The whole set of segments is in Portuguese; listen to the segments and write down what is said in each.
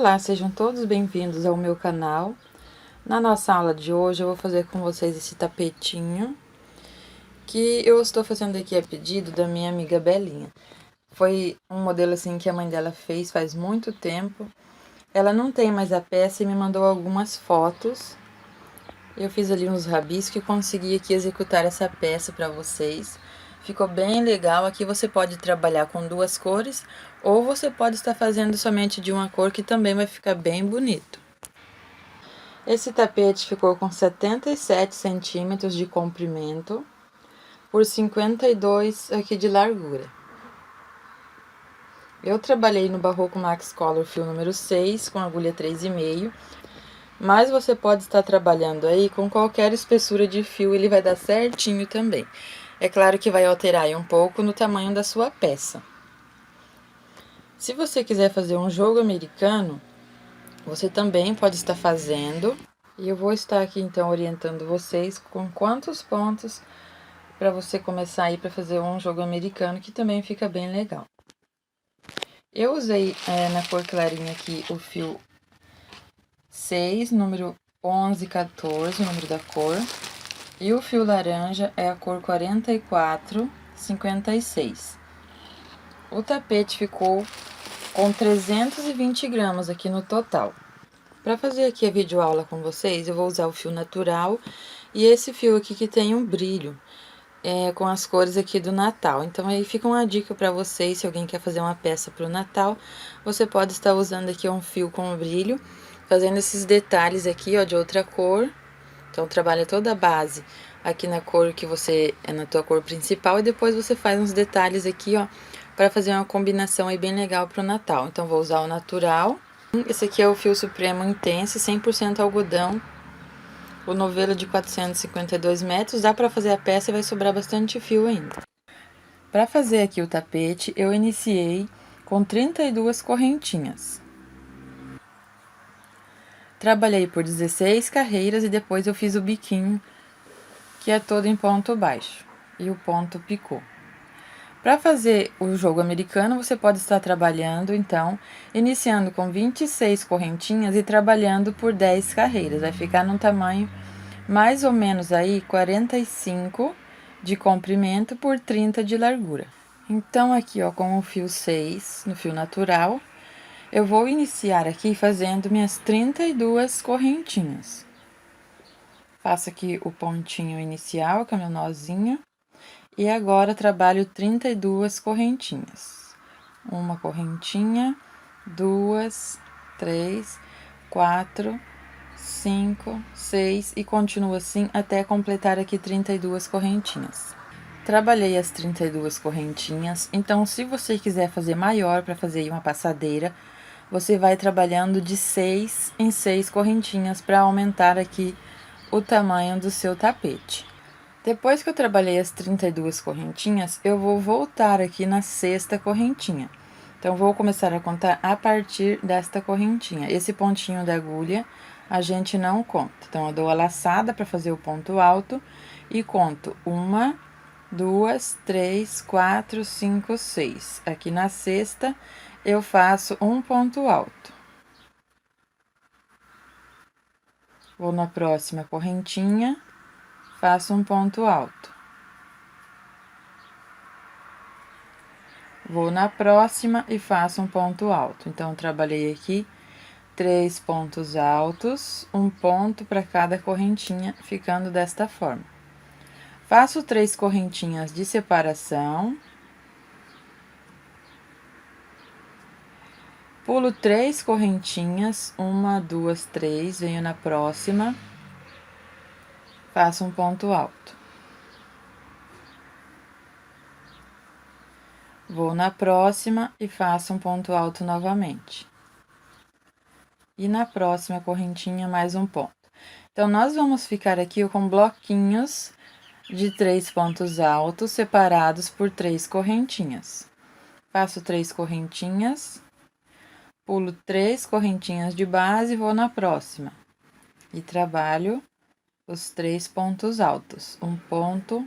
Olá, sejam todos bem-vindos ao meu canal. Na nossa aula de hoje eu vou fazer com vocês esse tapetinho que eu estou fazendo aqui a pedido da minha amiga Belinha. Foi um modelo assim que a mãe dela fez faz muito tempo. Ela não tem mais a peça e me mandou algumas fotos. Eu fiz ali uns rabiscos e consegui aqui executar essa peça para vocês. Ficou bem legal. Aqui você pode trabalhar com duas cores ou você pode estar fazendo somente de uma cor, que também vai ficar bem bonito. Esse tapete ficou com 77 centímetros de comprimento por 52 aqui de largura. Eu trabalhei no Barroco Max Color fio número 6 com agulha 3,5, mas você pode estar trabalhando aí com qualquer espessura de fio, ele vai dar certinho também. É claro que vai alterar aí um pouco no tamanho da sua peça. Se você quiser fazer um jogo americano, você também pode estar fazendo. E eu vou estar aqui então orientando vocês com quantos pontos para você começar aí para fazer um jogo americano, que também fica bem legal. Eu usei na cor clarinha aqui o fio 6, número 11, 14, o número da cor. E o fio laranja é a cor 44, 56. O tapete ficou com 320 gramas aqui no total. Para fazer aqui a videoaula com vocês, eu vou usar o fio natural e esse fio aqui que tem um brilho, com as cores aqui do Natal. Então, aí fica uma dica para vocês, se alguém quer fazer uma peça para o Natal, você pode estar usando aqui um fio com brilho, fazendo esses detalhes aqui, ó, de outra cor. Então, trabalha toda a base aqui na cor que você na tua cor principal e depois você faz uns detalhes aqui, ó, para fazer uma combinação aí bem legal para o Natal. Então, vou usar o natural. Esse aqui é o fio Supremo Intense, 100% algodão, o novelo de 452 metros. Dá para fazer a peça e vai sobrar bastante fio ainda. Para fazer aqui o tapete, eu iniciei com 32 correntinhas. Trabalhei por 16 carreiras e depois eu fiz o biquinho, que é todo em ponto baixo, e o ponto picô. Para fazer o jogo americano, você pode estar trabalhando, então, iniciando com 26 correntinhas e trabalhando por 10 carreiras. Vai ficar num tamanho mais ou menos aí 45 de comprimento por 30 de largura. Então, aqui, ó, com o fio 6, no fio natural, eu vou iniciar aqui fazendo minhas 32 correntinhas. Faço aqui o pontinho inicial, que é o meu nozinho. E agora, trabalho 32 correntinhas. Uma correntinha, 2, 3, 4, 5, 6 e continuo assim até completar aqui 32 correntinhas. Trabalhei as 32 correntinhas, então se você quiser fazer maior para fazer uma passadeira, você vai trabalhando de 6 em 6 correntinhas para aumentar aqui o tamanho do seu tapete. Depois que eu trabalhei as 32 correntinhas, eu vou voltar aqui na sexta correntinha. Então, vou começar a contar a partir desta correntinha. Esse pontinho da agulha a gente não conta. Então, eu dou a laçada para fazer o ponto alto e conto 1, 2, 3, 4, 5, 6. Aqui na sexta, eu faço um ponto alto. Vou na próxima correntinha, faço um ponto alto. Vou na próxima e faço um ponto alto. Então, trabalhei aqui 3 pontos altos, um ponto para cada correntinha, ficando desta forma. Faço 3 correntinhas de separação. Pulo 3 correntinhas, 1, 2, 3, venho na próxima, faço um ponto alto. Vou na próxima e faço um ponto alto novamente. E na próxima correntinha, mais um ponto. Então, nós vamos ficar aqui com bloquinhos de 3 pontos altos, separados por 3 correntinhas. Faço 3 correntinhas, pulo 3 correntinhas de base e vou na próxima. E trabalho os 3 pontos altos, um ponto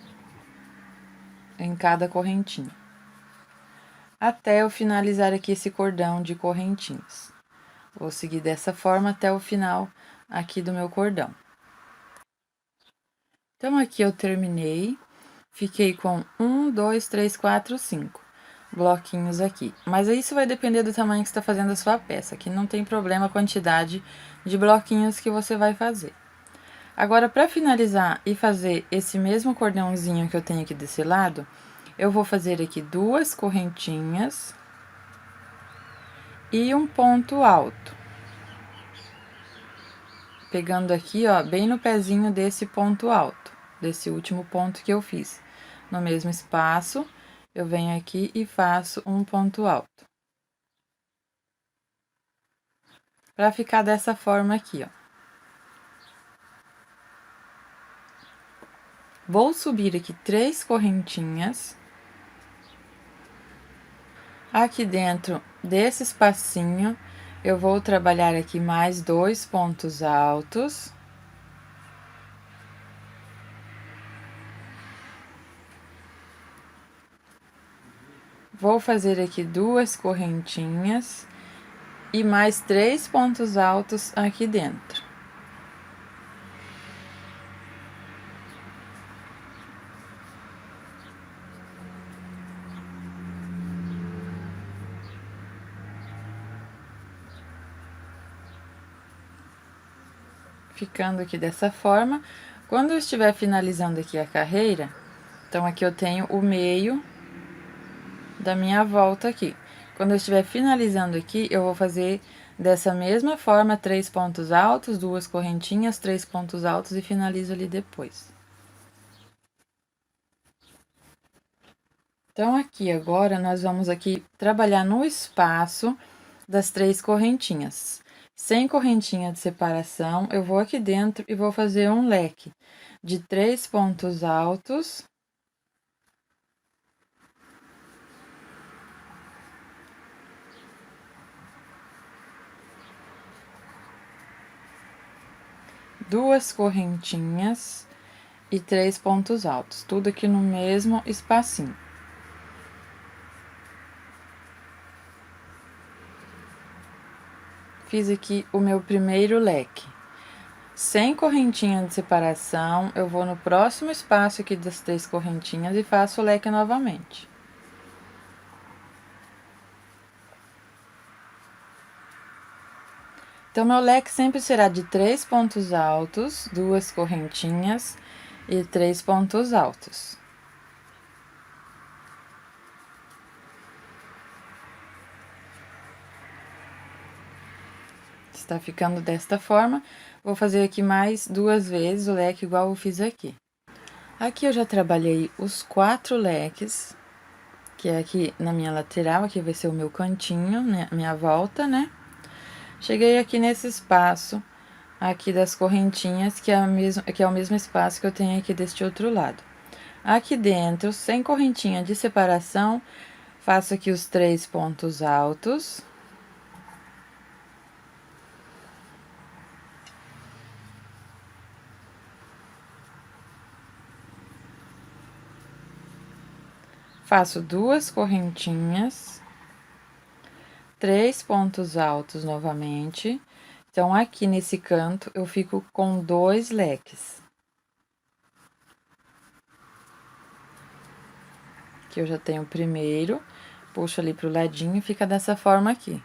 em cada correntinha. Até eu finalizar aqui esse cordão de correntinhas. Vou seguir dessa forma até o final aqui do meu cordão. Então, aqui eu terminei, fiquei com 1, 2, 3, 4, 5 bloquinhos aqui. Mas isso vai depender do tamanho que você está fazendo a sua peça, que não tem problema a quantidade de bloquinhos que você vai fazer. Agora, para finalizar e fazer esse mesmo cordãozinho que eu tenho aqui desse lado, eu vou fazer aqui 2 correntinhas e um ponto alto. Pegando aqui, ó, bem no pezinho desse ponto alto, desse último ponto que eu fiz. No mesmo espaço, eu venho aqui e faço um ponto alto. Pra ficar dessa forma aqui, ó. Vou subir aqui 3 correntinhas. Aqui dentro desse espacinho, eu vou trabalhar aqui mais 2 pontos altos. Vou fazer aqui 2 correntinhas e mais 3 pontos altos aqui dentro. Ficando aqui dessa forma. Quando eu estiver finalizando aqui a carreira, então aqui eu tenho o meio da minha volta aqui. Quando eu estiver finalizando aqui, eu vou fazer dessa mesma forma 3 pontos altos, 2 correntinhas, 3 pontos altos e finalizo ali depois. Então, aqui agora, nós vamos aqui trabalhar no espaço das 3 correntinhas. Sem correntinha de separação, eu vou aqui dentro e vou fazer um leque de 3 pontos altos. Duas correntinhas e 3 pontos altos, tudo aqui no mesmo espacinho. Fiz aqui o meu primeiro leque. Sem correntinha de separação, eu vou no próximo espaço aqui das 3 correntinhas e faço o leque novamente. Então, meu leque sempre será de 3 pontos altos, 2 correntinhas e 3 pontos altos. Está ficando desta forma. Vou fazer aqui mais 2 vezes o leque igual eu fiz aqui. Aqui eu já trabalhei os 4 leques, que é aqui na minha lateral, aqui vai ser o meu cantinho, né, minha volta, né? Cheguei aqui nesse espaço aqui das correntinhas, que é o mesmo espaço que eu tenho aqui deste outro lado. Aqui dentro, sem correntinha de separação, faço aqui os 3 pontos altos. Faço 2 correntinhas, 3 pontos altos novamente. Então, aqui nesse canto, eu fico com 2 leques. Aqui eu já tenho o primeiro, puxo ali pro ladinho e fica dessa forma aqui.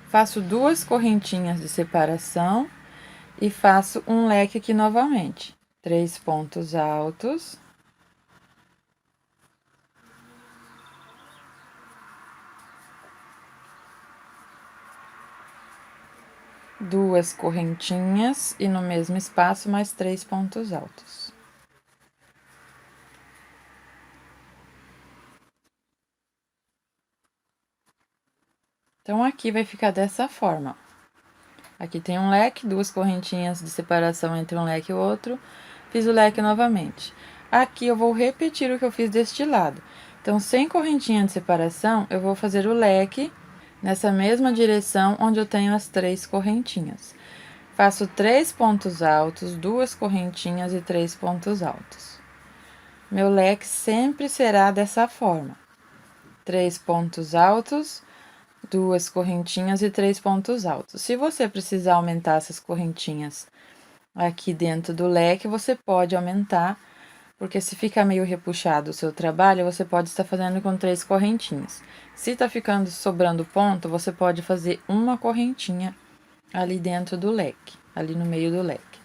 Faço 2 correntinhas de separação e faço um leque aqui novamente. 3 pontos altos. Duas correntinhas e no mesmo espaço mais 3 pontos altos. Então, aqui vai ficar dessa forma. Aqui tem um leque, 2 correntinhas de separação entre um leque e o outro. Fiz o leque novamente. Aqui eu vou repetir o que eu fiz deste lado. Então, sem correntinha de separação, eu vou fazer o leque nessa mesma direção onde eu tenho as 3 correntinhas. Faço 3 pontos altos, 2 correntinhas e 3 pontos altos. Meu leque sempre será dessa forma. 3 pontos altos, 2 correntinhas e 3 pontos altos. Se você precisar aumentar essas correntinhas aqui dentro do leque, você pode aumentar, porque se fica meio repuxado o seu trabalho, você pode estar fazendo com 3 correntinhas. Se tá ficando sobrando ponto, você pode fazer uma correntinha ali dentro do leque, ali no meio do leque.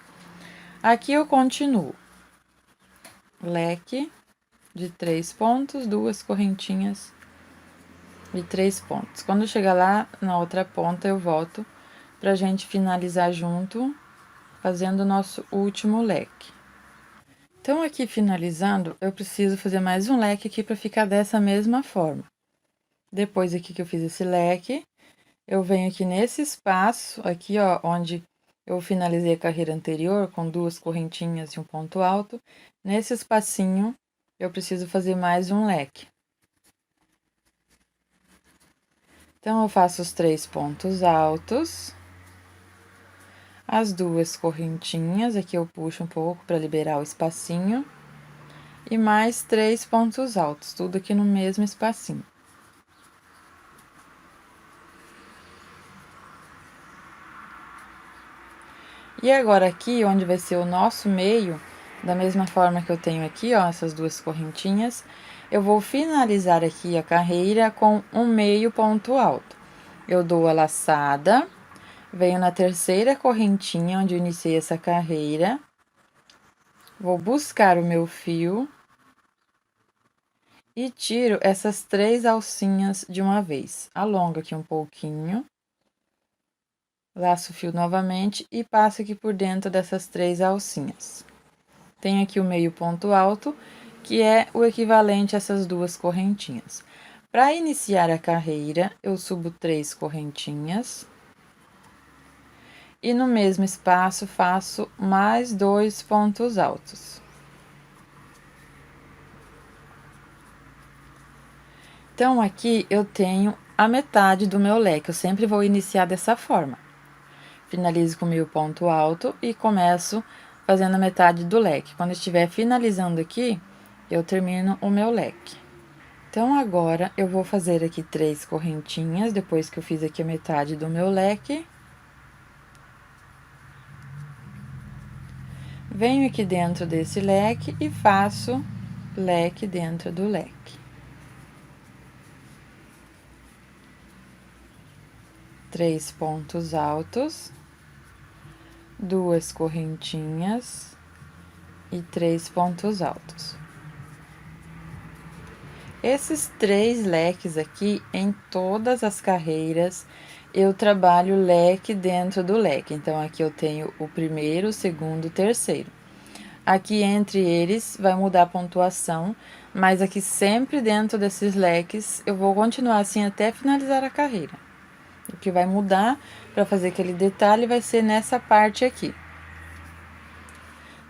Aqui eu continuo. Leque de 3 pontos, 2 correntinhas de 3 pontos. Quando chegar lá na outra ponta, eu volto pra gente finalizar junto, fazendo o nosso último leque. Então, aqui finalizando, eu preciso fazer mais um leque aqui para ficar dessa mesma forma. Depois aqui que eu fiz esse leque, eu venho aqui nesse espaço, aqui ó, onde eu finalizei a carreira anterior, com 2 correntinhas e um ponto alto. Nesse espacinho, eu preciso fazer mais um leque. Então, eu faço os 3 pontos altos, as 2 correntinhas, aqui eu puxo um pouco para liberar o espacinho, e mais 3 pontos altos, tudo aqui no mesmo espacinho. E agora aqui, onde vai ser o nosso meio, da mesma forma que eu tenho aqui, ó, essas 2 correntinhas, eu vou finalizar aqui a carreira com um meio ponto alto. Eu dou a laçada, venho na terceira correntinha onde eu iniciei essa carreira, vou buscar o meu fio e tiro essas 3 alcinhas de uma vez. Alongo aqui um pouquinho, laço o fio novamente e passo aqui por dentro dessas 3 alcinhas. Tenho aqui o meio ponto alto, que é o equivalente a essas 2 correntinhas. Para iniciar a carreira, eu subo 3 correntinhas. E no mesmo espaço, faço mais 2 pontos altos. Então, aqui eu tenho a metade do meu leque. Eu sempre vou iniciar dessa forma. Finalizo com o meu ponto alto e começo fazendo a metade do leque. Quando estiver finalizando aqui, eu termino o meu leque. Então, agora, eu vou fazer aqui 3 correntinhas, depois que eu fiz aqui a metade do meu leque. Venho aqui dentro desse leque e faço leque dentro do leque. 3 pontos altos, 2 correntinhas e 3 pontos altos. Esses 3 leques aqui, em todas as carreiras, eu trabalho leque dentro do leque. Então, aqui eu tenho o primeiro, o segundo, o terceiro. Aqui, entre eles, vai mudar a pontuação, mas aqui sempre dentro desses leques, eu vou continuar assim até finalizar a carreira. O que vai mudar para fazer aquele detalhe vai ser nessa parte aqui.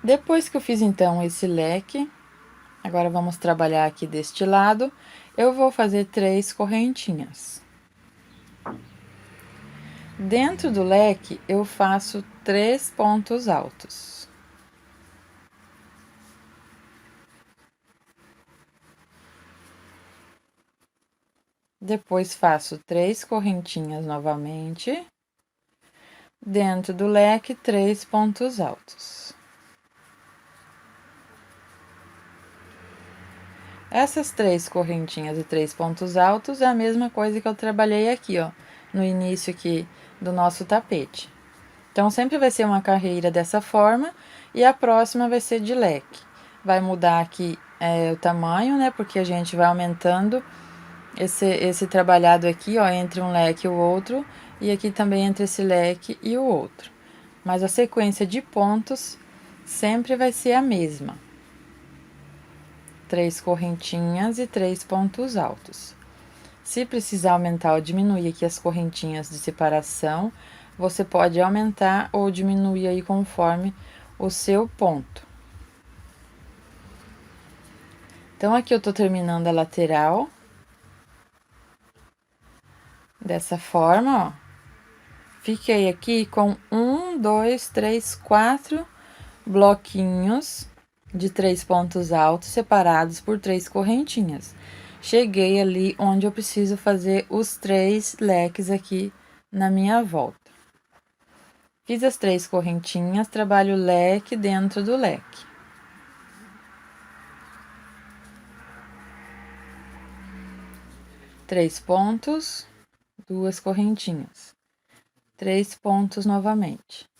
Depois que eu fiz, então, esse leque, agora vamos trabalhar aqui deste lado, eu vou fazer 3 correntinhas. Dentro do leque, eu faço 3 pontos altos. Depois, faço 3 correntinhas novamente. Dentro do leque, 3 pontos altos. Essas 3 correntinhas e 3 pontos altos é a mesma coisa que eu trabalhei aqui, ó, no início aqui do nosso tapete. Então, sempre vai ser uma carreira dessa forma e a próxima vai ser de leque. Vai mudar aqui o tamanho, né, porque a gente vai aumentando esse trabalhado aqui, ó, entre um leque e o outro, e aqui também entre esse leque e o outro. Mas a sequência de pontos sempre vai ser a mesma. 3 correntinhas e 3 pontos altos. Se precisar aumentar ou diminuir aqui as correntinhas de separação, você pode aumentar ou diminuir aí conforme o seu ponto. Então, aqui eu tô terminando a lateral. Dessa forma, ó. Fiquei aqui com 1, 2, 3, 4 bloquinhos de 3 pontos altos separados por 3 correntinhas. cheguei ali onde eu preciso fazer os 3 leques aqui na minha volta. Fiz as 3 correntinhas, trabalho o leque dentro do leque. Três pontos, 2 correntinhas. 3 pontos novamente.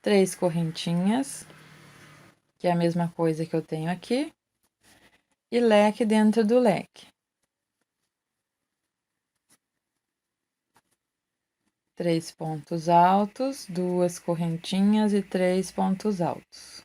Três correntinhas, que é a mesma coisa que eu tenho aqui, e leque dentro do leque. 3 pontos altos, 2 correntinhas e 3 pontos altos.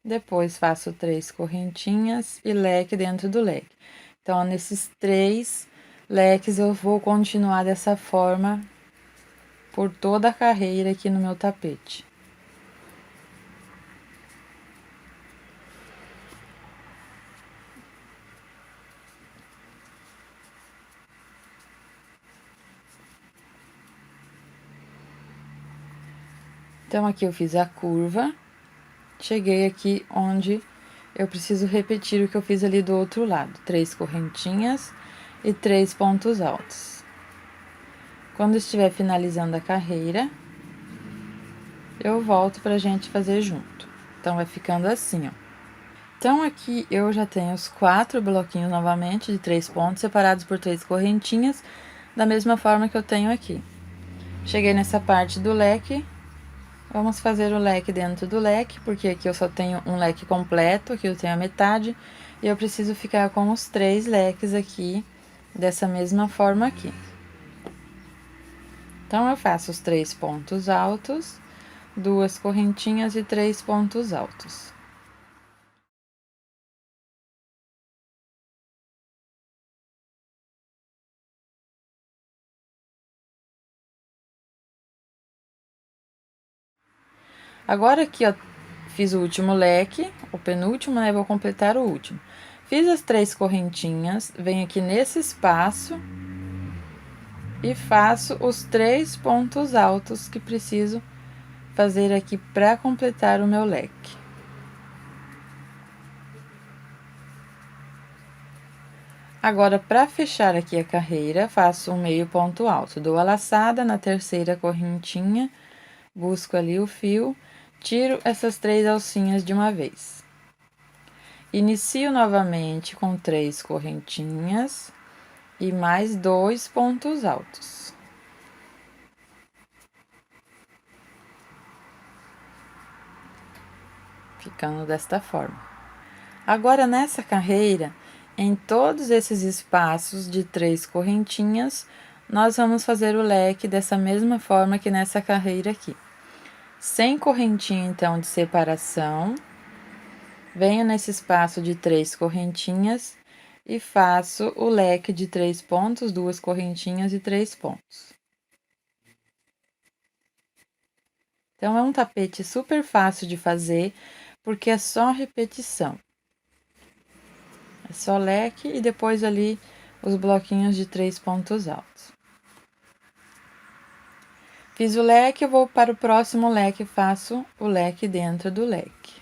Depois, faço 3 correntinhas e leque dentro do leque. Então, nesses 3 leques, eu vou continuar dessa forma por toda a carreira aqui no meu tapete. Então, aqui eu fiz a curva, cheguei aqui onde eu preciso repetir o que eu fiz ali do outro lado. 3 correntinhas e 3 pontos altos. Quando estiver finalizando a carreira, eu volto pra gente fazer junto. Então, vai ficando assim, ó. Então, aqui eu já tenho os 4 bloquinhos novamente de 3 pontos, separados por 3 correntinhas, da mesma forma que eu tenho aqui. Cheguei nessa parte do leque, vamos fazer o leque dentro do leque, porque aqui eu só tenho um leque completo, aqui eu tenho a metade, e eu preciso ficar com os 3 leques aqui, dessa mesma forma aqui. Então, eu faço os 3 pontos altos, 2 correntinhas e 3 pontos altos. Agora aqui, ó, fiz o último leque, o penúltimo, né? Vou completar o último. Fiz as 3 correntinhas, venho aqui nesse espaço e faço os 3 pontos altos que preciso fazer aqui para completar o meu leque. Agora, para fechar aqui a carreira, faço um meio ponto alto. Dou a laçada na terceira correntinha, busco ali o fio, tiro essas 3 alcinhas de uma vez. Inicio novamente com 3 correntinhas e mais 2 pontos altos. Ficando desta forma. Agora, nessa carreira, em todos esses espaços de 3 correntinhas, nós vamos fazer o leque dessa mesma forma que nessa carreira aqui. Sem correntinha, então, de separação, venho nesse espaço de 3 correntinhas e faço o leque de 3 pontos, 2 correntinhas e 3 pontos. Então, é um tapete super fácil de fazer, porque é só repetição. É só leque e depois ali os bloquinhos de 3 pontos altos. Fiz o leque, eu vou para o próximo leque, faço o leque dentro do leque.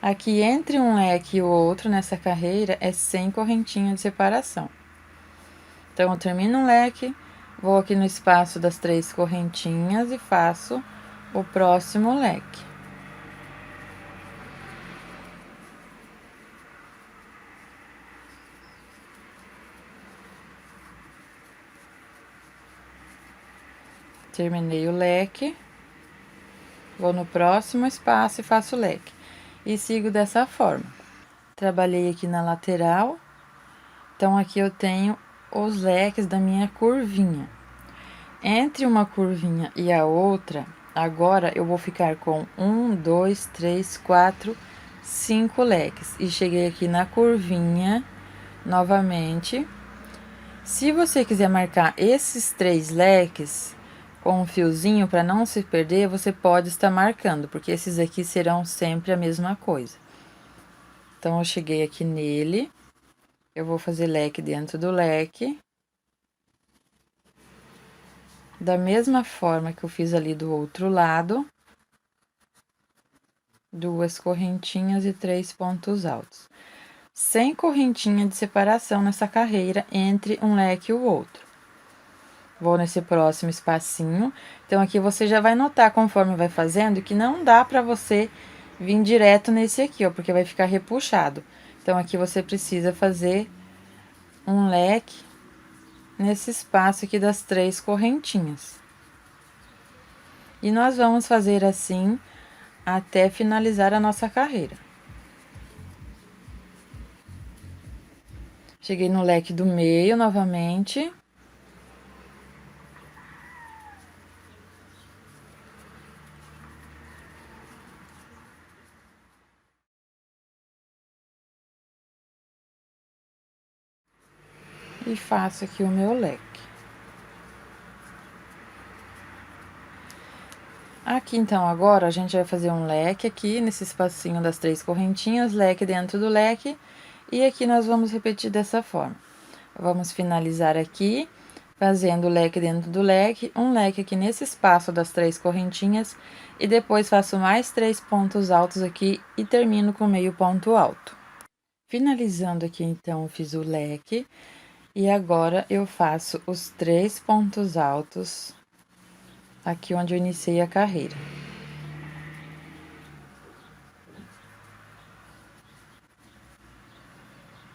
Aqui, entre um leque e o outro, nessa carreira, é sem correntinha de separação. Então, eu termino um leque, vou aqui no espaço das 3 correntinhas e faço o próximo leque. Terminei o leque, vou no próximo espaço e faço o leque. E sigo dessa forma. Trabalhei aqui na lateral, então aqui eu tenho os leques da minha curvinha. Entre uma curvinha e a outra, agora eu vou ficar com 1, 2, 3, 4, 5 leques. E cheguei aqui na curvinha, novamente. Se você quiser marcar esses 3 leques, com um fiozinho, para não se perder, você pode estar marcando, porque esses aqui serão sempre a mesma coisa. Então, eu cheguei aqui nele, eu vou fazer leque dentro do leque. Da mesma forma que eu fiz ali do outro lado. 2 correntinhas e 3 pontos altos. Sem correntinha de separação nessa carreira entre um leque e o outro. Vou nesse próximo espacinho. Então, aqui você já vai notar, conforme vai fazendo, que não dá pra você vir direto nesse aqui, ó, porque vai ficar repuxado. Então, aqui você precisa fazer um leque nesse espaço aqui das 3 correntinhas. E nós vamos fazer assim até finalizar a nossa carreira. Cheguei no leque do meio novamente. E faço aqui o meu leque. Aqui, então, agora, a gente vai fazer um leque aqui, nesse espacinho das 3 correntinhas, leque dentro do leque, e aqui nós vamos repetir dessa forma. Vamos finalizar aqui, fazendo o leque dentro do leque, um leque aqui nesse espaço das 3 correntinhas, e depois faço mais 3 pontos altos aqui e termino com meio ponto alto. Finalizando aqui, então, eu fiz o leque, e agora eu faço os 3 pontos altos aqui onde eu iniciei a carreira.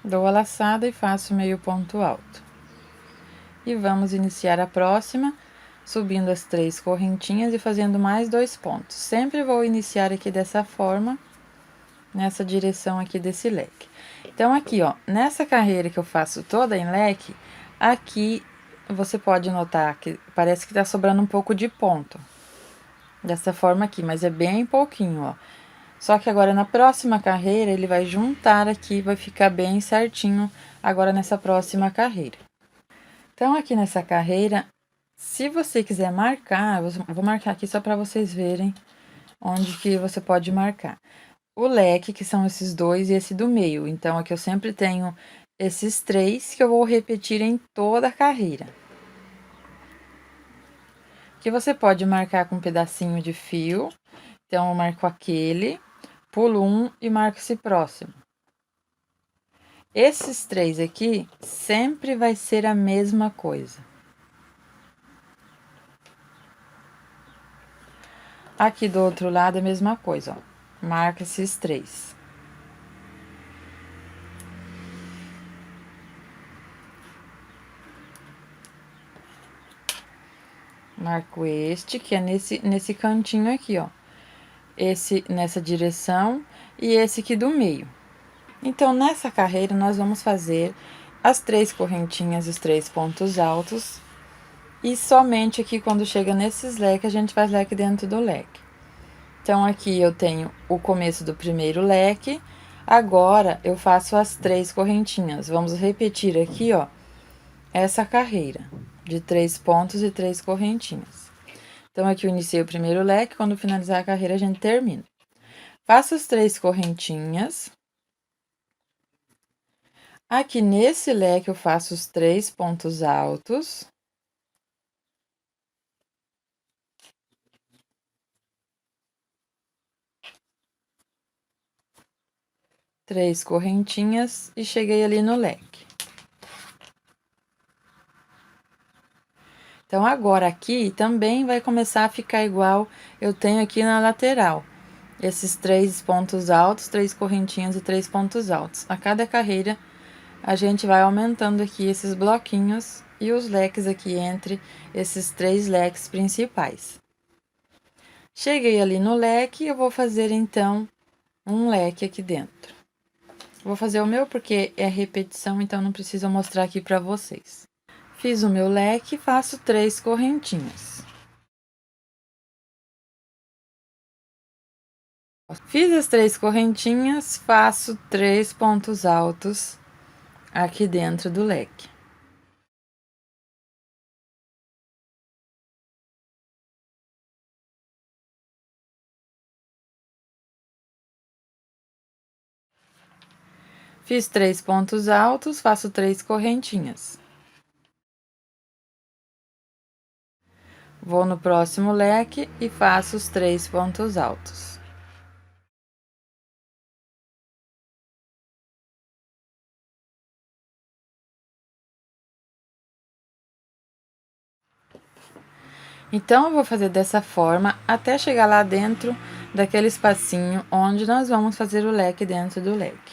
Dou a laçada e faço meio ponto alto. E vamos iniciar a próxima, subindo as 3 correntinhas e fazendo mais 2 pontos. Sempre vou iniciar aqui dessa forma, nessa direção aqui desse leque. Então, aqui, ó, nessa carreira que eu faço toda em leque, aqui você pode notar que parece que tá sobrando um pouco de ponto. Dessa forma aqui, mas é bem pouquinho, ó. Só que agora na próxima carreira, ele vai juntar aqui, vai ficar bem certinho agora nessa próxima carreira. Então, aqui nessa carreira, se você quiser marcar, eu vou marcar aqui só para vocês verem onde que você pode marcar. O leque, que são esses dois, e esse do meio. Então, aqui eu sempre tenho esses 3 que eu vou repetir em toda a carreira. Que você pode marcar com um pedacinho de fio. Então, eu marco aquele, pulo um e marco esse próximo. Esses 3 aqui sempre vai ser a mesma coisa. Aqui do outro lado é a mesma coisa, ó. Marca esses 3. Marco este, que é nesse cantinho aqui, ó. Esse nessa direção e esse aqui do meio. Então, nessa carreira, nós vamos fazer as 3 correntinhas e os 3 pontos altos. E somente aqui, quando chega nesses leques, a gente faz leque dentro do leque. Então, aqui eu tenho o começo do primeiro leque. Agora, eu faço as 3 correntinhas. Vamos repetir aqui, ó, essa carreira de 3 pontos e 3 correntinhas. Então, aqui eu iniciei o primeiro leque, quando finalizar a carreira, a gente termina. Faço as 3 correntinhas. Aqui nesse leque, eu faço os 3 pontos altos. Três correntinhas e cheguei ali no leque. Então, agora aqui também vai começar a ficar igual eu tenho aqui na lateral. Esses 3 pontos altos, 3 correntinhas e 3 pontos altos. A cada carreira, a gente vai aumentando aqui esses bloquinhos e os leques aqui entre esses 3 leques principais. Cheguei ali no leque, eu vou fazer, então, um leque aqui dentro. Vou fazer o meu porque é repetição, então não preciso mostrar aqui pra vocês. Fiz o meu leque, faço 3 correntinhas. Fiz as 3 correntinhas, faço 3 pontos altos aqui dentro do leque. Fiz 3 pontos altos, faço 3 correntinhas. Vou no próximo leque e faço os 3 pontos altos. Então, eu vou fazer dessa forma até chegar lá dentro daquele espacinho onde nós vamos fazer o leque dentro do leque.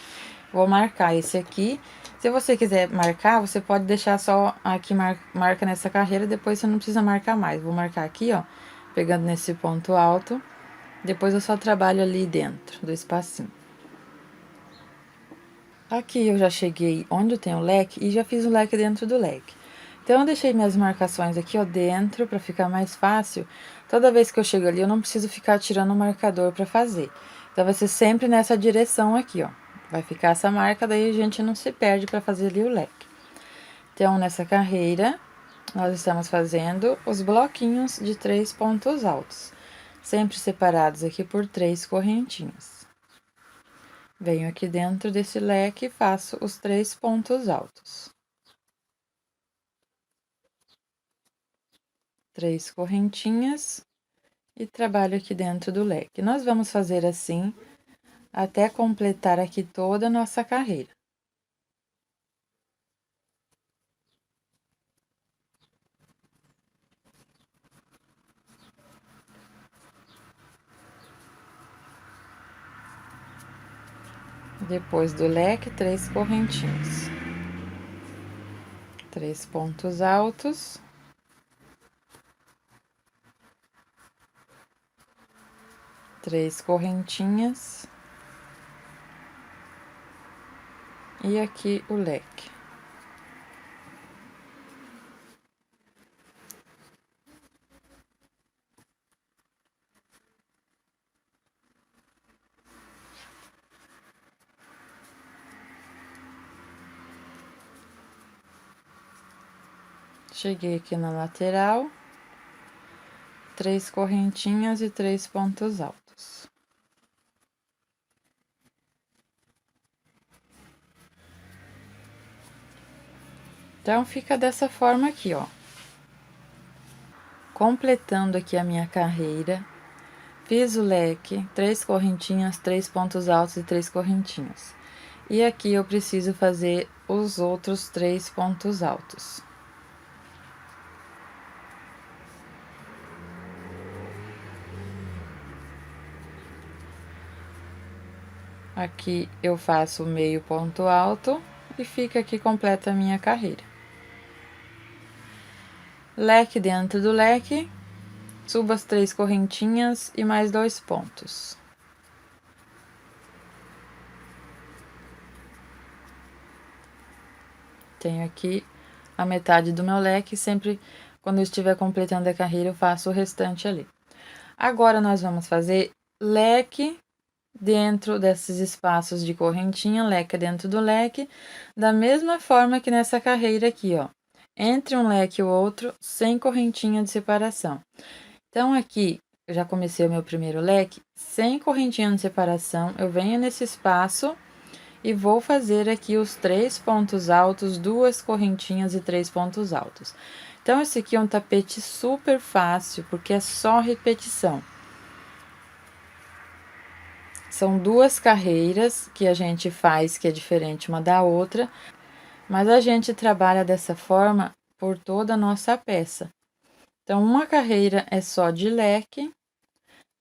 Vou marcar esse aqui. Se você quiser marcar, você pode deixar só aqui, marca nessa carreira, depois você não precisa marcar mais. Vou marcar aqui, ó, pegando nesse ponto alto. Depois eu só trabalho ali dentro do espacinho. Aqui eu já cheguei onde eu tenho o leque e já fiz o leque dentro do leque. Então, eu deixei minhas marcações aqui, ó, dentro, para ficar mais fácil. Toda vez que eu chego ali, eu não preciso ficar tirando o marcador para fazer. Então, vai ser sempre nessa direção aqui, ó. Vai ficar essa marca, daí a gente não se perde para fazer ali o leque. Então, nessa carreira, nós estamos fazendo os bloquinhos de 3 pontos altos, sempre separados aqui por 3 correntinhas. Venho aqui dentro desse leque e faço os 3 pontos altos. 3 correntinhas e trabalho aqui dentro do leque. Nós vamos fazer assim até completar aqui toda a nossa carreira. Depois do leque, 3 correntinhas. 3 pontos altos. Três correntinhas. E aqui o leque. Cheguei aqui na lateral, 3 correntinhas e 3 pontos altos. Então, fica dessa forma aqui, ó. Completando aqui a minha carreira, fiz o leque, 3 correntinhas, 3 pontos altos e 3 correntinhas. E aqui eu preciso fazer os outros 3 pontos altos. Aqui eu faço meio ponto alto e fica aqui completa a minha carreira. Leque dentro do leque, subo as 3 correntinhas e mais 2 pontos. Tenho aqui a metade do meu leque, sempre quando eu estiver completando a carreira eu faço o restante ali. Agora, nós vamos fazer leque dentro desses espaços de correntinha, leque dentro do leque, da mesma forma que nessa carreira aqui, ó. Entre um leque e o outro, sem correntinha de separação. Então, aqui, eu já comecei o meu primeiro leque, sem correntinha de separação, eu venho nesse espaço e vou fazer aqui os 3 pontos altos, 2 correntinhas e 3 pontos altos. Então, esse aqui é um tapete super fácil, porque é só repetição. São 2 carreiras que a gente faz, que é diferente uma da outra, mas a gente trabalha dessa forma por toda a nossa peça. Então, uma carreira é só de leque,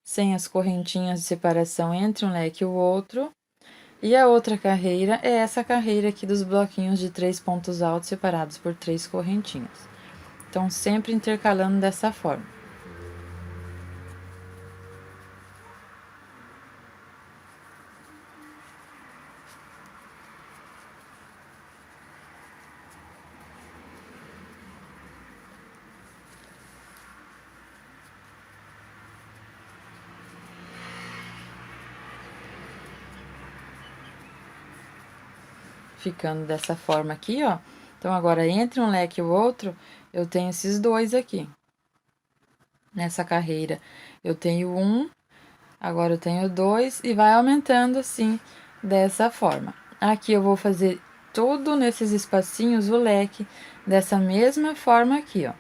sem as correntinhas de separação entre um leque e o outro, e a outra carreira é essa carreira aqui dos bloquinhos de 3 pontos altos separados por 3 correntinhas. Então, sempre intercalando dessa forma. Ficando dessa forma aqui, ó. Então, agora, entre um leque e o outro, eu tenho esses 2 aqui. Nessa carreira, eu tenho 1, agora eu tenho 2, e vai aumentando assim, dessa forma. Aqui eu vou fazer tudo nesses espacinhos, o leque, dessa mesma forma aqui, ó.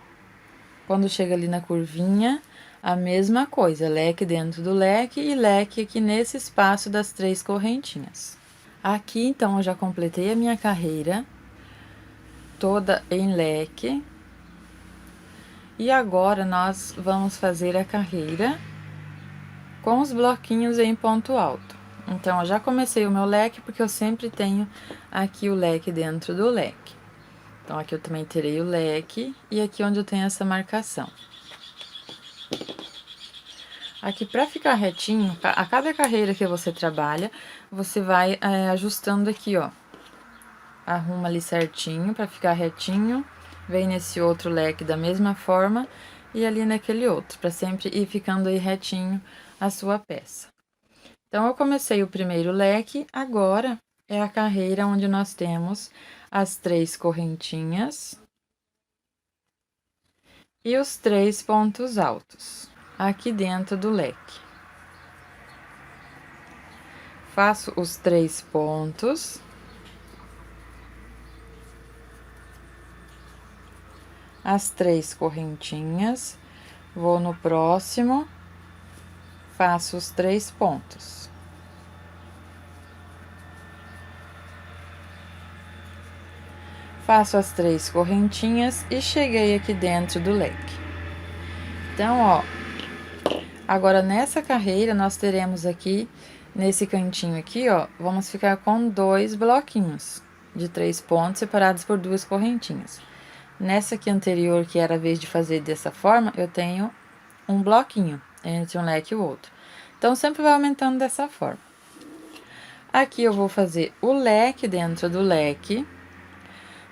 Quando chega ali na curvinha, a mesma coisa, leque dentro do leque e leque aqui nesse espaço das 3 correntinhas. Aqui, então, eu já completei a minha carreira toda em leque. E agora, nós vamos fazer a carreira com os bloquinhos em ponto alto. Então, eu já comecei o meu leque, porque eu sempre tenho aqui o leque dentro do leque. Então, aqui eu também terei o leque e aqui onde eu tenho essa marcação. Aqui, para ficar retinho, a cada carreira que você trabalha, você vai ajustando aqui, ó. Arruma ali certinho para ficar retinho. Vem nesse outro leque da mesma forma e ali naquele outro, para sempre ir ficando aí retinho a sua peça. Então, eu comecei o primeiro leque, agora é a carreira onde nós temos as 3 correntinhas e os 3 pontos altos aqui dentro do leque. Faço os 3 pontos, as 3 correntinhas, vou no próximo, faço os 3 pontos. Faço as 3 correntinhas e cheguei aqui dentro do leque. Então, ó, agora nessa carreira nós teremos aqui, nesse cantinho aqui, ó, vamos ficar com 2 bloquinhos de 3 pontos separados por 2 correntinhas. Nessa aqui anterior, que era a vez de fazer dessa forma, eu tenho um bloquinho entre um leque e o outro. Então, sempre vai aumentando dessa forma. Aqui eu vou fazer o leque dentro do leque.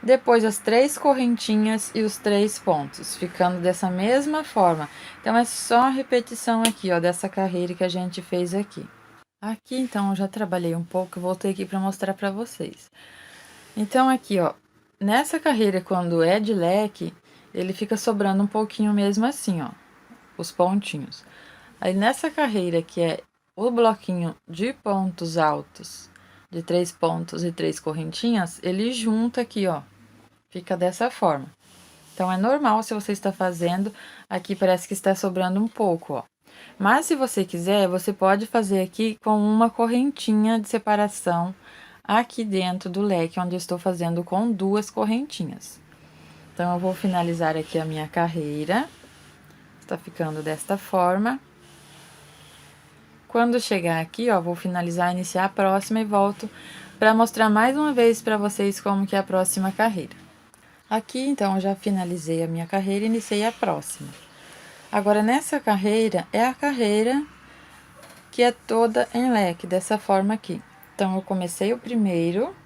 Depois, as 3 correntinhas e os 3 pontos, ficando dessa mesma forma. Então, é só a repetição aqui, ó, dessa carreira que a gente fez aqui. Aqui, então, eu já trabalhei um pouco, voltei aqui para mostrar para vocês. Então, aqui, ó, nessa carreira, quando é de leque, ele fica sobrando um pouquinho mesmo assim, ó, os pontinhos. Aí, nessa carreira, que é o bloquinho de pontos altos, de 3 pontos e 3 correntinhas, ele junta aqui, ó, fica dessa forma. Então, é normal se você está fazendo, aqui parece que está sobrando um pouco, ó. Mas, se você quiser, você pode fazer aqui com uma correntinha de separação aqui dentro do leque, onde eu estou fazendo com 2 correntinhas. Então, eu vou finalizar aqui a minha carreira. Está ficando desta forma. Quando chegar aqui, ó, vou finalizar, iniciar a próxima e volto para mostrar mais uma vez para vocês como que é a próxima carreira. Aqui, então, eu já finalizei a minha carreira e iniciei a próxima. Agora, nessa carreira, é a carreira que é toda em leque, dessa forma aqui. Então, eu comecei o primeiro,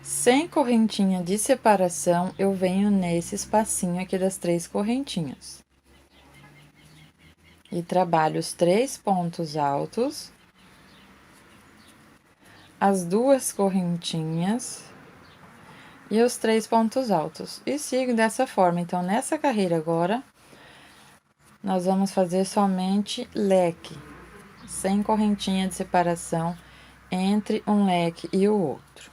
sem correntinha de separação, eu venho nesse espacinho aqui das 3 correntinhas. E trabalho os 3 pontos altos, as 2 correntinhas e os 3 pontos altos. E sigo dessa forma. Então, nessa carreira agora, nós vamos fazer somente leque, sem correntinha de separação entre um leque e o outro.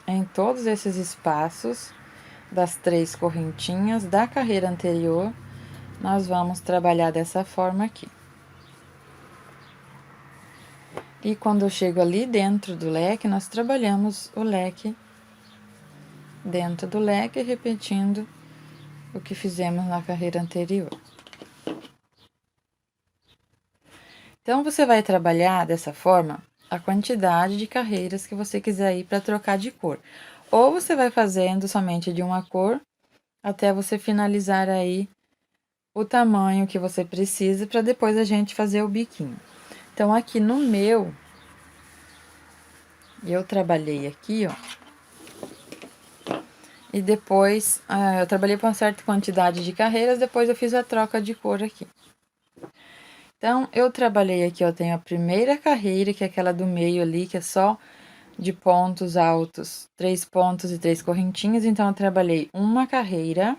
Em todos esses espaços das 3 correntinhas da carreira anterior, nós vamos trabalhar dessa forma aqui. E quando eu chego ali dentro do leque, nós trabalhamos o leque dentro do leque, repetindo o que fizemos na carreira anterior. Então, você vai trabalhar dessa forma a quantidade de carreiras que você quiser ir para trocar de cor. Ou você vai fazendo somente de uma cor, até você finalizar aí o tamanho que você precisa, para depois a gente fazer o biquinho. Então, aqui no meu, eu trabalhei aqui, ó. E depois, eu trabalhei com uma certa quantidade de carreiras, depois eu fiz a troca de cor aqui. Então, eu trabalhei aqui, eu tenho a primeira carreira, que é aquela do meio ali, que é só de pontos altos, 3 pontos e 3 correntinhas. Então, eu trabalhei uma carreira,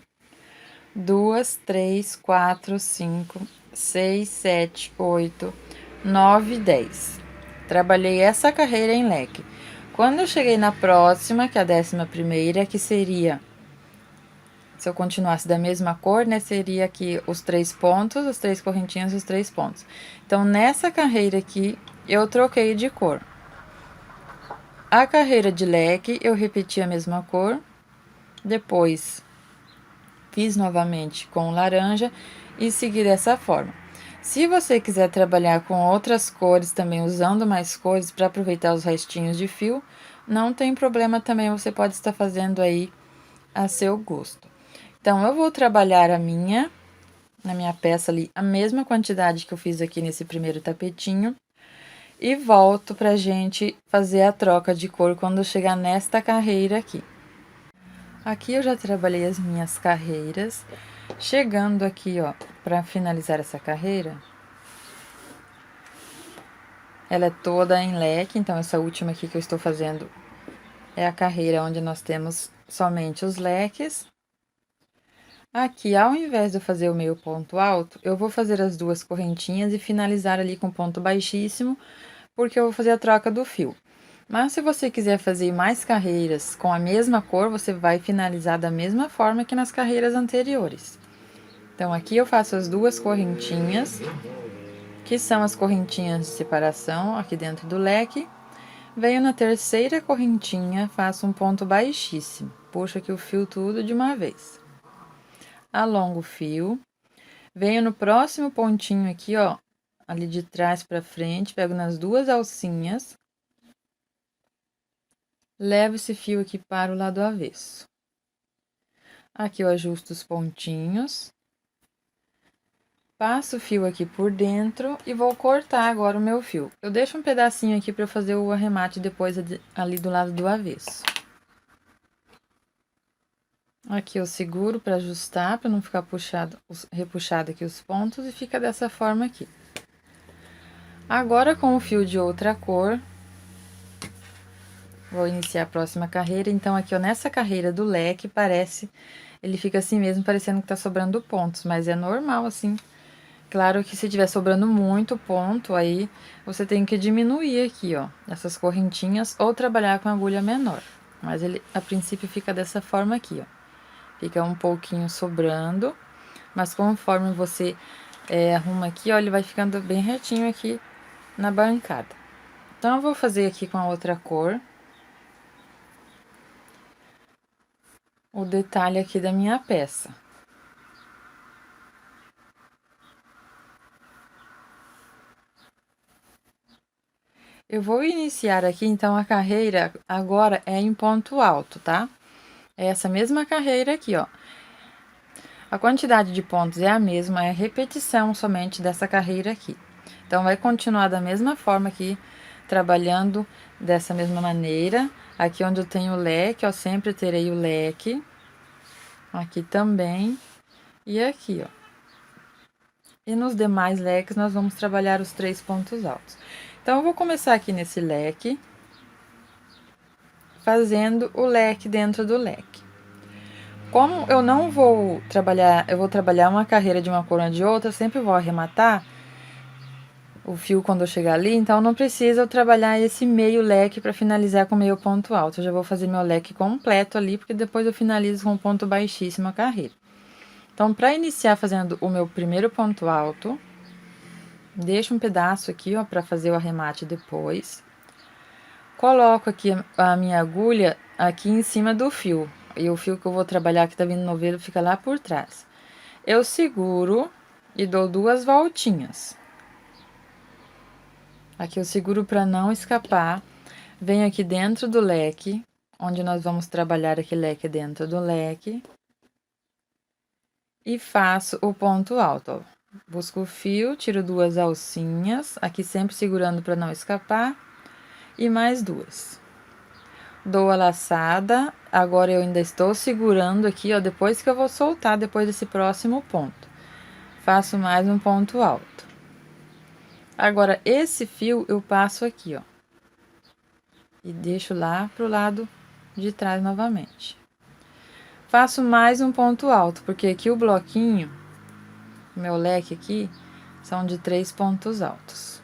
2, 3, 4, 5, 6, 7, 8, 9, 10. Trabalhei essa carreira em leque. Quando eu cheguei na próxima, que é a 11ª, que seria, se eu continuasse da mesma cor, né, seria aqui os 3 pontos, as 3 correntinhas e os 3 pontos. Então, nessa carreira aqui, eu troquei de cor. A carreira de leque, eu repeti a mesma cor, depois fiz novamente com laranja e segui dessa forma. Se você quiser trabalhar com outras cores também, usando mais cores para aproveitar os restinhos de fio, não tem problema também, você pode estar fazendo aí a seu gosto. Então, eu vou trabalhar na minha peça ali, a mesma quantidade que eu fiz aqui nesse primeiro tapetinho. E volto pra gente fazer a troca de cor quando chegar nesta carreira aqui. Aqui eu já trabalhei as minhas carreiras. Chegando aqui, ó, pra finalizar essa carreira, ela é toda em leque, então essa última aqui que eu estou fazendo é a carreira onde nós temos somente os leques. Aqui, ao invés de eu fazer o meio ponto alto, eu vou fazer as 2 correntinhas e finalizar ali com ponto baixíssimo, porque eu vou fazer a troca do fio. Mas se você quiser fazer mais carreiras com a mesma cor, você vai finalizar da mesma forma que nas carreiras anteriores. Então, aqui eu faço as 2 correntinhas, que são as correntinhas de separação aqui dentro do leque. Venho na terceira correntinha, faço um ponto baixíssimo, puxo aqui o fio tudo de uma vez. Alongo o fio, venho no próximo pontinho aqui, ó, ali de trás para frente, pego nas 2 alcinhas, levo esse fio aqui para o lado avesso. Aqui eu ajusto os pontinhos, passo o fio aqui por dentro e vou cortar agora o meu fio. Eu deixo um pedacinho aqui para eu fazer o arremate depois ali do lado do avesso. Aqui eu seguro para ajustar, para não ficar repuxado aqui os pontos, e fica dessa forma aqui. Agora, com o fio de outra cor, vou iniciar a próxima carreira. Então, aqui, ó, nessa carreira do leque, ele fica assim mesmo, parecendo que tá sobrando pontos, mas é normal, assim. Claro que se tiver sobrando muito ponto, aí você tem que diminuir aqui, ó, essas correntinhas, ou trabalhar com agulha menor. Mas ele, a princípio, fica dessa forma aqui, ó. Fica um pouquinho sobrando, mas conforme você arruma aqui, ó, ele vai ficando bem retinho aqui na bancada. Então, eu vou fazer aqui com a outra cor o detalhe aqui da minha peça. Eu vou iniciar aqui, então, a carreira agora é em ponto alto, tá? É essa mesma carreira aqui, ó. A quantidade de pontos é a mesma, é repetição somente dessa carreira aqui. Então, vai continuar da mesma forma aqui, trabalhando dessa mesma maneira. Aqui onde eu tenho o leque, ó, sempre terei o leque. Aqui também. E aqui, ó. E nos demais leques, nós vamos trabalhar os 3 pontos altos. Então, eu vou começar aqui nesse leque, fazendo o leque dentro do leque. Como eu não vou trabalhar, eu vou trabalhar uma carreira de uma cor ou de outra, eu sempre vou arrematar o fio quando eu chegar ali, então não precisa eu trabalhar esse meio leque para finalizar com meio ponto alto. Eu já vou fazer meu leque completo ali, porque depois eu finalizo com ponto baixíssimo a carreira. Então, para iniciar fazendo o meu primeiro ponto alto, deixo um pedaço aqui, ó, para fazer o arremate depois. Coloco aqui a minha agulha aqui em cima do fio. E o fio que eu vou trabalhar que tá vindo no novelo fica lá por trás. Eu seguro e dou 2 voltinhas. Aqui eu seguro para não escapar. Venho aqui dentro do leque, onde nós vamos trabalhar aqui leque dentro do leque. E faço o ponto alto, ó. Busco o fio, tiro 2 alcinhas, aqui sempre segurando para não escapar. E mais 2. Dou a laçada, agora eu ainda estou segurando aqui, ó, depois que eu vou soltar, depois desse próximo ponto. Faço mais um ponto alto. Agora, esse fio eu passo aqui, ó. E deixo lá pro lado de trás novamente. Faço mais um ponto alto, porque aqui o bloquinho, meu leque aqui, são de 3 pontos altos.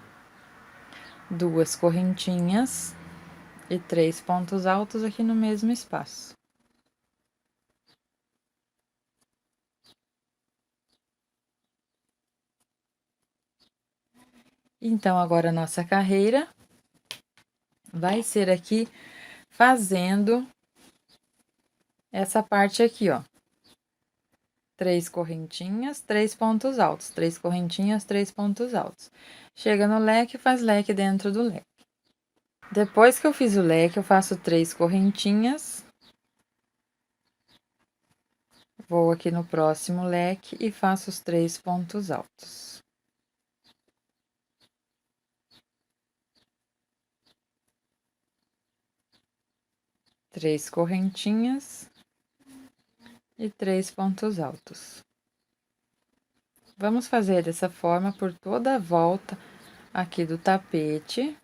2 correntinhas e 3 pontos altos aqui no mesmo espaço. Então, agora a nossa carreira vai ser aqui fazendo essa parte aqui, ó. 3 correntinhas, 3 pontos altos, 3 correntinhas, 3 pontos altos. Chega no leque, faz leque dentro do leque. Depois que eu fiz o leque, eu faço 3 correntinhas. Vou aqui no próximo leque e faço os 3 pontos altos. Três correntinhas e 3 pontos altos. Vamos fazer dessa forma por toda a volta aqui do tapete.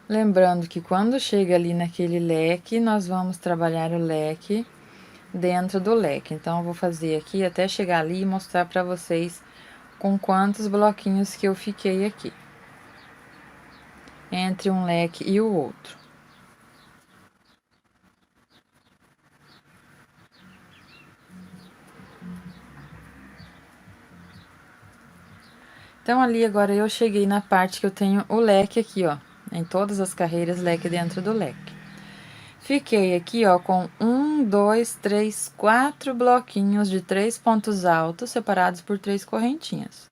Lembrando que quando chega ali naquele leque, nós vamos trabalhar o leque dentro do leque. Então, eu vou fazer aqui até chegar ali e mostrar para vocês com quantos bloquinhos que eu fiquei aqui. Entre um leque e o outro. Então, ali agora eu cheguei na parte que eu tenho o leque aqui, ó. Em todas as carreiras, leque dentro do leque. Fiquei aqui, ó, com 1, 2, 3, 4 bloquinhos de 3 pontos altos, separados por 3 correntinhas.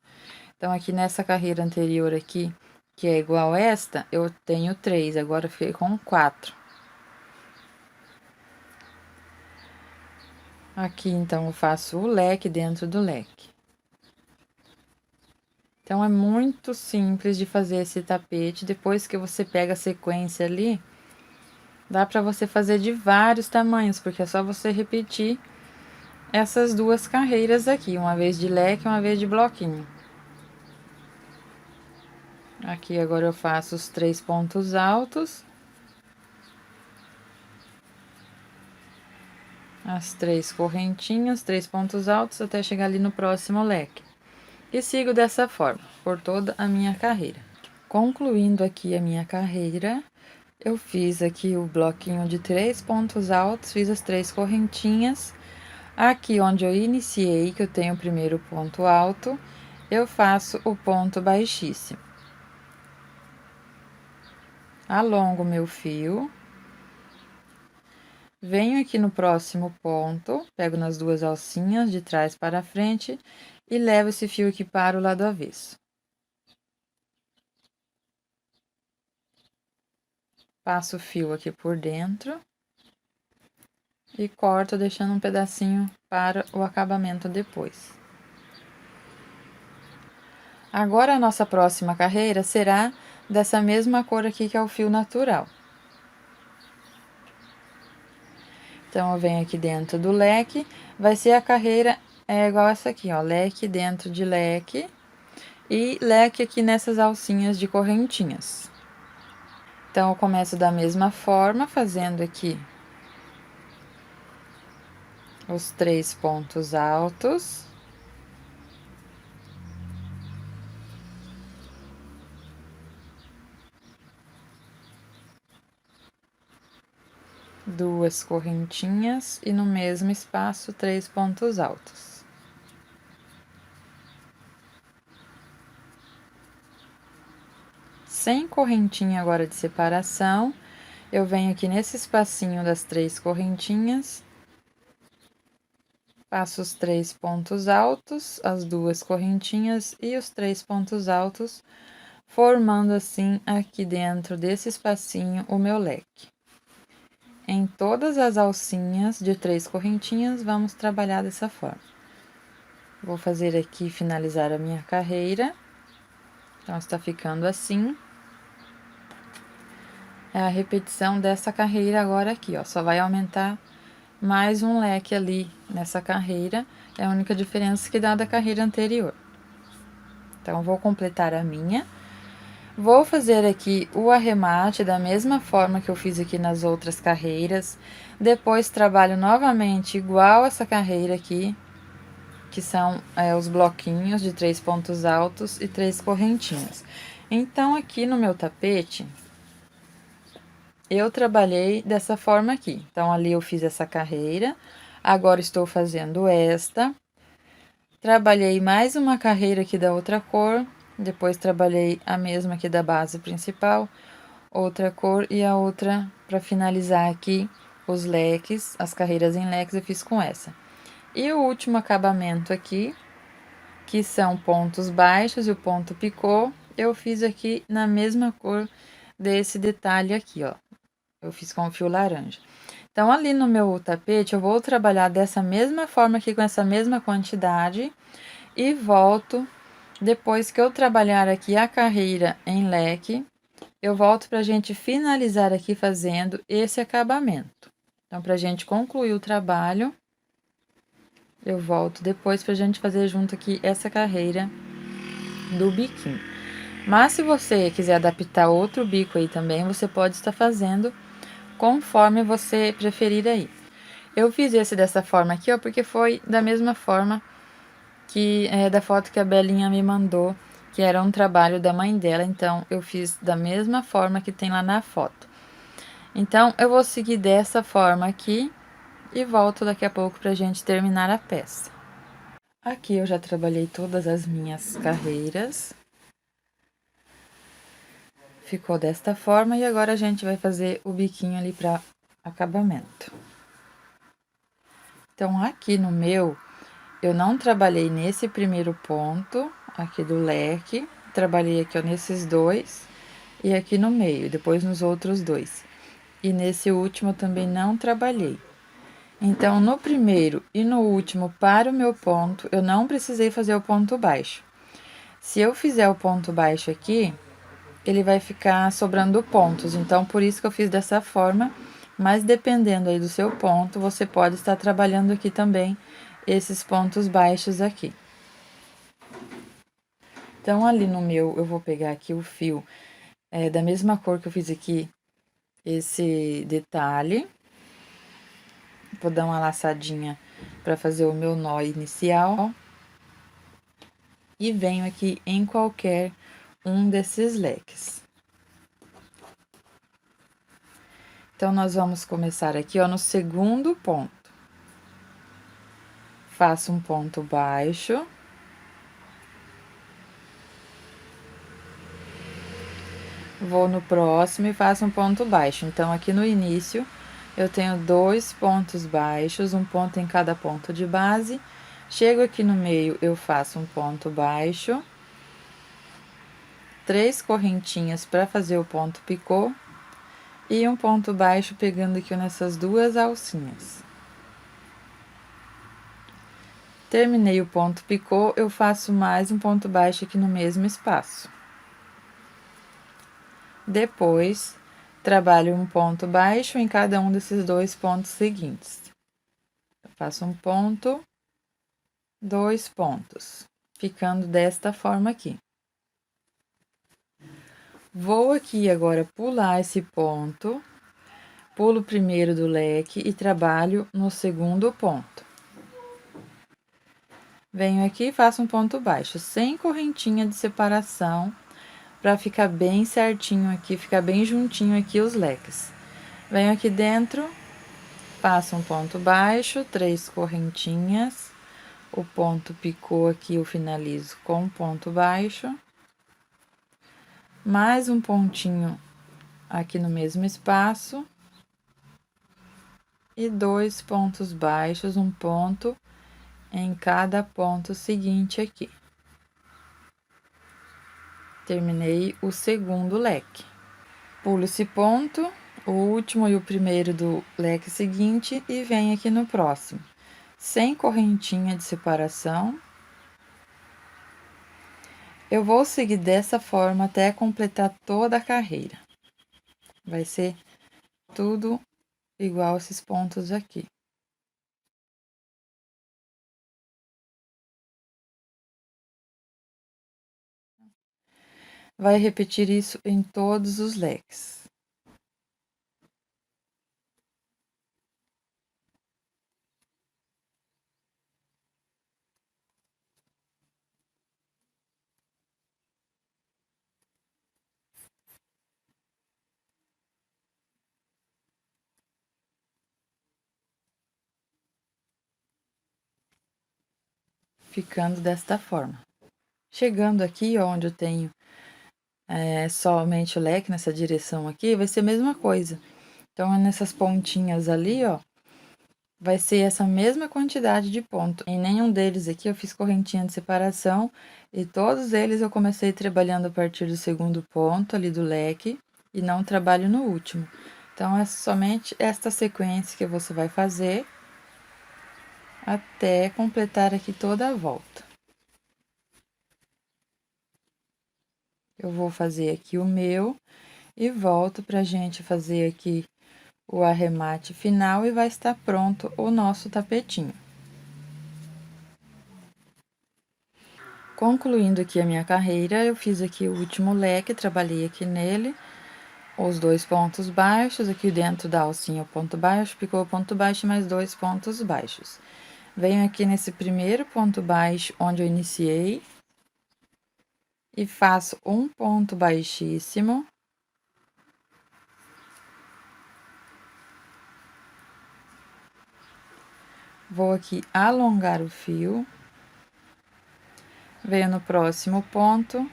Então, aqui nessa carreira anterior aqui, que é igual esta, eu tenho 3, agora eu fiquei com 4. Aqui, então, eu faço o leque dentro do leque. Então, é muito simples de fazer esse tapete. Depois que você pega a sequência ali, dá pra você fazer de vários tamanhos, porque é só você repetir essas duas carreiras aqui, uma vez de leque, uma vez de bloquinho. Aqui agora eu faço os 3 pontos altos. As 3 correntinhas, 3 pontos altos, até chegar ali no próximo leque. E sigo dessa forma, por toda a minha carreira. Concluindo aqui a minha carreira, eu fiz aqui o bloquinho de 3 pontos altos, fiz as 3 correntinhas. Aqui onde eu iniciei, que eu tenho o primeiro ponto alto, eu faço o ponto baixíssimo. Alongo meu fio. Venho aqui no próximo ponto, pego nas duas alcinhas de trás para frente e levo esse fio aqui para o lado avesso. Passo o fio aqui por dentro e corto, deixando um pedacinho para o acabamento depois. Agora, a nossa próxima carreira será dessa mesma cor aqui, que é o fio natural. Então, eu venho aqui dentro do leque, vai ser a carreira igual essa aqui, ó, leque dentro de leque e leque aqui nessas alcinhas de correntinhas. Então, eu começo da mesma forma, fazendo aqui os 3 pontos altos. Duas correntinhas e no mesmo espaço 3 pontos altos. Sem correntinha agora de separação, eu venho aqui nesse espacinho das 3 correntinhas, passo os 3 pontos altos, as 2 correntinhas e os 3 pontos altos, formando assim aqui dentro desse espacinho o meu leque. Em todas as alcinhas de 3 correntinhas, vamos trabalhar dessa forma. Vou fazer aqui, finalizar a minha carreira. Então, está ficando assim. É a repetição dessa carreira agora aqui, ó. Só vai aumentar mais um leque ali nessa carreira. É a única diferença que dá da carreira anterior. Então, vou completar a minha. Vou fazer aqui o arremate da mesma forma que eu fiz aqui nas outras carreiras. Depois, trabalho novamente igual essa carreira aqui, que são os bloquinhos de 3 pontos altos e 3 correntinhas. Então, aqui no meu tapete, eu trabalhei dessa forma aqui. Então, ali eu fiz essa carreira, agora estou fazendo esta. Trabalhei mais uma carreira aqui da outra cor, depois trabalhei a mesma aqui da base principal, outra cor e a outra para finalizar aqui os leques, as carreiras em leques eu fiz com essa. E o último acabamento aqui, que são pontos baixos e o ponto picô, eu fiz aqui na mesma cor desse detalhe aqui, ó. Eu fiz com fio laranja. Então, ali no meu tapete, eu vou trabalhar dessa mesma forma aqui, com essa mesma quantidade, e volto, depois que eu trabalhar aqui a carreira em leque, eu volto pra gente finalizar aqui fazendo esse acabamento. Então, pra gente concluir o trabalho, eu volto depois pra gente fazer junto aqui essa carreira do biquinho. Mas se você quiser adaptar outro bico aí também, você pode estar fazendo conforme você preferir aí. Eu fiz esse dessa forma aqui, ó, porque foi da mesma forma que da foto que a Belinha me mandou, que era um trabalho da mãe dela, então eu fiz da mesma forma que tem lá na foto. Então, eu vou seguir dessa forma aqui e volto daqui a pouco pra gente terminar a peça. Aqui eu já trabalhei todas as minhas carreiras. Ficou desta forma e agora a gente vai fazer o biquinho ali para acabamento. Então, aqui no meu, eu não trabalhei nesse primeiro ponto aqui do leque, trabalhei aqui ó, nesses dois e aqui no meio, depois nos outros dois. E nesse último eu também não trabalhei. Então, no primeiro e no último, para o meu ponto, eu não precisei fazer o ponto baixo. Se eu fizer o ponto baixo aqui, ele vai ficar sobrando pontos, então por isso que eu fiz dessa forma, mas dependendo aí do seu ponto, você pode estar trabalhando aqui também esses pontos baixos aqui. Então, ali no meu, eu vou pegar aqui o fio da mesma cor que eu fiz aqui, esse detalhe. Vou dar uma laçadinha para fazer o meu nó inicial. E venho aqui em qualquer um desses leques. Então, nós vamos começar aqui, ó, no segundo ponto. Faço um ponto baixo. Vou no próximo e faço um ponto baixo. Então, aqui no início, eu tenho 2 pontos baixos, um ponto em cada ponto de base. Chego aqui no meio, eu faço um ponto baixo. 3 correntinhas para fazer o ponto picô. E um ponto baixo pegando aqui nessas duas alcinhas. Terminei o ponto picô, eu faço mais um ponto baixo aqui no mesmo espaço. Depois, trabalho um ponto baixo em cada um desses 2 pontos seguintes. Eu faço um ponto, 2 pontos, ficando desta forma aqui. Vou aqui agora pular esse ponto, pulo primeiro do leque e trabalho no segundo ponto. Venho aqui e faço um ponto baixo, sem correntinha de separação, para ficar bem certinho aqui, ficar bem juntinho aqui os leques. Venho aqui dentro, faço um ponto baixo, 3 correntinhas, o ponto picô aqui eu finalizo com um ponto baixo, mais um pontinho aqui no mesmo espaço, e 2 pontos baixos, um ponto em cada ponto seguinte aqui. Terminei o segundo leque. Pulo esse ponto, o último e o primeiro do leque seguinte, e venho aqui no próximo. Sem correntinha de separação. Eu vou seguir dessa forma até completar toda a carreira. Vai ser tudo igual esses pontos aqui. vai repetir isso em todos os leques. Ficando desta forma. Chegando aqui, onde eu tenho somente o leque nessa direção aqui, vai ser a mesma coisa. Então, nessas pontinhas ali, ó, vai ser essa mesma quantidade de ponto. Em nenhum deles aqui eu fiz correntinha de separação, e todos eles eu comecei trabalhando a partir do segundo ponto ali do leque, e não trabalho no último. Então, é somente esta sequência que você vai fazer até completar aqui toda a volta. Eu vou fazer aqui o meu e volto pra gente fazer aqui o arremate final e vai estar pronto o nosso tapetinho. Concluindo aqui a minha carreira, eu fiz aqui o último leque, trabalhei aqui nele, os 2 pontos baixos, aqui dentro da alcinha o ponto baixo, picou o ponto baixo e mais 2 pontos baixos. Venho aqui nesse primeiro ponto baixo, onde eu iniciei, e faço um ponto baixíssimo. Vou aqui alongar o fio. Venho no próximo ponto,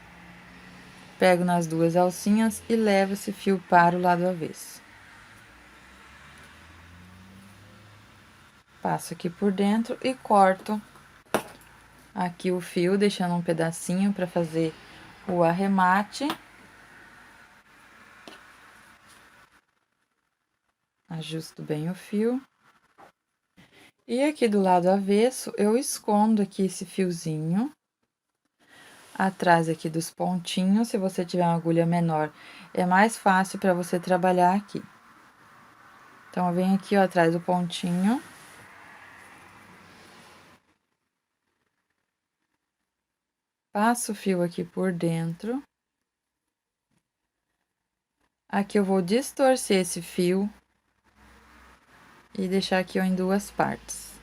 pego nas 2 alcinhas e levo esse fio para o lado avesso. Passo aqui por dentro e corto aqui o fio, deixando um pedacinho para fazer o arremate. Ajusto bem o fio. E aqui do lado avesso, eu escondo aqui esse fiozinho atrás aqui dos pontinhos. Se você tiver uma agulha menor, é mais fácil para você trabalhar aqui. Então, eu venho aqui, ó, atrás do pontinho. Passo o fio aqui por dentro. Aqui eu vou distorcer esse fio e deixar aqui, ó, em 2 partes.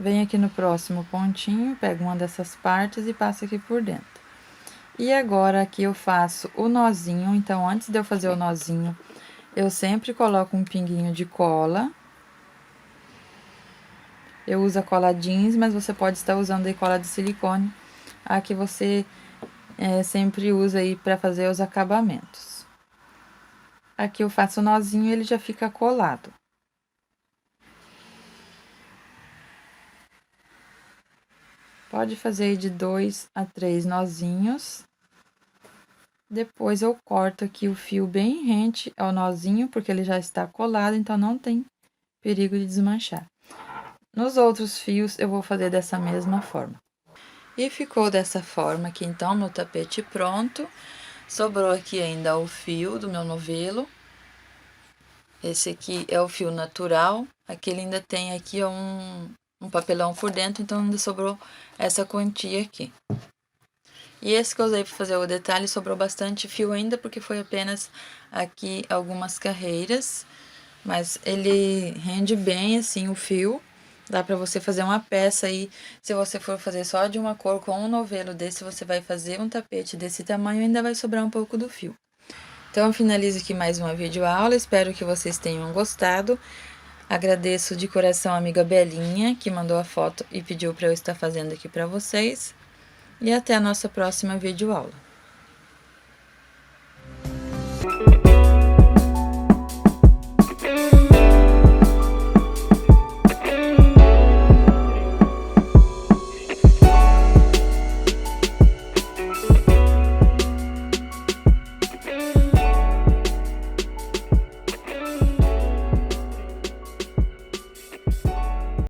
Venho aqui no próximo pontinho, pego uma dessas partes e passo aqui por dentro. E agora, aqui eu faço o nozinho. Então, antes de eu fazer o nozinho, eu sempre coloco um pinguinho de cola. Eu uso a cola jeans, mas você pode estar usando aí cola de silicone, a que você sempre usa aí para fazer os acabamentos. Aqui eu faço o nozinho e ele já fica colado. Pode fazer aí de 2 a 3 nozinhos. Depois eu corto aqui o fio bem rente ao nozinho, porque ele já está colado, então não tem perigo de desmanchar. Nos outros fios eu vou fazer dessa mesma forma. E ficou dessa forma aqui, então, meu tapete pronto. Sobrou aqui ainda o fio do meu novelo. Esse aqui é o fio natural. Aqui ele ainda tem aqui um papelão por dentro, então ainda sobrou essa quantia aqui. E esse que eu usei para fazer o detalhe, sobrou bastante fio ainda, porque foi apenas aqui algumas carreiras. Mas ele rende bem, assim, o fio. Dá pra você fazer uma peça aí, se você for fazer só de uma cor com um novelo desse, você vai fazer um tapete desse tamanho e ainda vai sobrar um pouco do fio. Então, eu finalizo aqui mais uma videoaula, espero que vocês tenham gostado. Agradeço de coração a amiga Belinha, que mandou a foto e pediu para eu estar fazendo aqui para vocês. E até a nossa próxima videoaula.